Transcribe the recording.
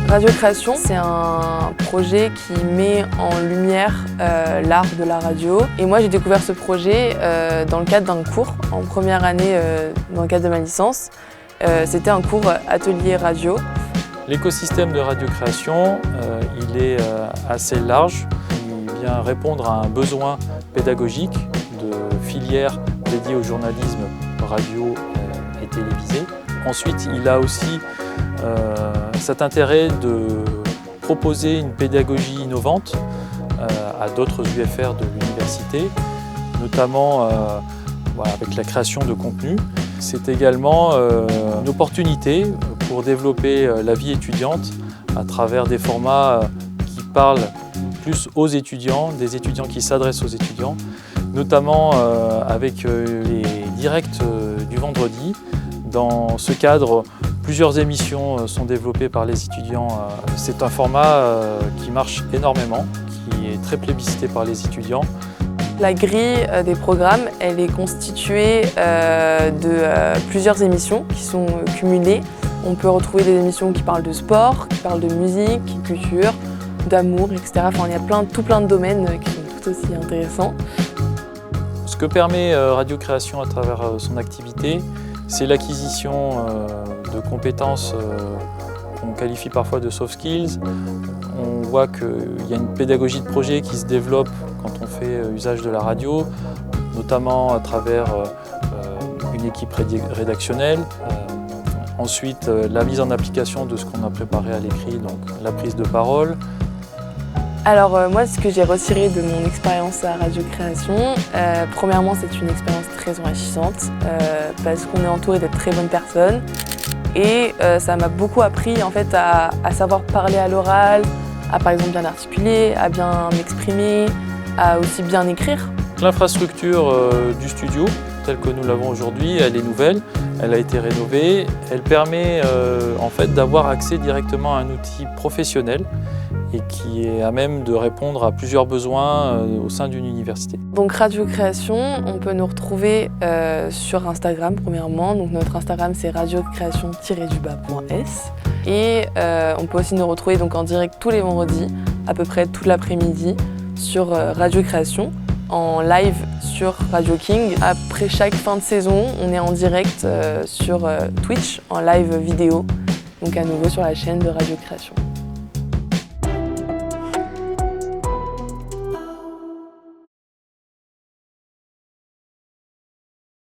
Radio Création, c'est un projet qui met en lumière l'art de la radio. Et moi, j'ai découvert ce projet dans le cadre d'un cours, en première année dans le cadre de ma licence. C'était un cours atelier radio. L'écosystème de Radio Création, il est assez large. Il vient répondre à un besoin pédagogique de filières dédiées au journalisme radio et télévisé. Ensuite, il a aussi cet intérêt de proposer une pédagogie innovante à d'autres UFR de l'université, notamment avec la création de contenu. C'est également une opportunité pour développer la vie étudiante à travers des formats qui parlent plus aux étudiants, des étudiants qui s'adressent aux étudiants, notamment avec les directs du vendredi. Dans ce cadre, plusieurs émissions sont développées par les étudiants. C'est un format qui marche énormément, qui est très plébiscité par les étudiants. La grille des programmes, elle est constituée de plusieurs émissions qui sont cumulées. On peut retrouver des émissions qui parlent de sport, qui parlent de musique, culture, d'amour, etc. Enfin, il y a tout plein de domaines qui sont tout aussi intéressants. Ce que permet Radio Création à travers son activité, c'est l'acquisition de compétences qu'on qualifie parfois de soft skills. On voit qu'il y a une pédagogie de projet qui se développe quand on fait usage de la radio, notamment à travers une équipe rédactionnelle. Ensuite, la mise en application de ce qu'on a préparé à l'écrit, donc la prise de parole. Alors moi, ce que j'ai retiré de mon expérience à Radio Création, premièrement, c'est une expérience très enrichissante parce qu'on est entouré de très bonnes personnes et ça m'a beaucoup appris en fait à savoir parler à l'oral, à par exemple bien articuler, à bien m'exprimer, à aussi bien écrire. L'infrastructure du studio, telle que nous l'avons aujourd'hui, elle est nouvelle, elle a été rénovée, elle permet en fait d'avoir accès directement à un outil professionnel et qui est à même de répondre à plusieurs besoins au sein d'une université. Donc Radio Création, on peut nous retrouver sur Instagram premièrement. Donc notre Instagram c'est radiocréation-s et on peut aussi nous retrouver donc en direct tous les vendredis, à peu près toute l'après-midi sur Radio Création, en live sur Radio King. Après chaque fin de saison, on est en direct sur Twitch, en live vidéo, donc à nouveau sur la chaîne de Radio Création.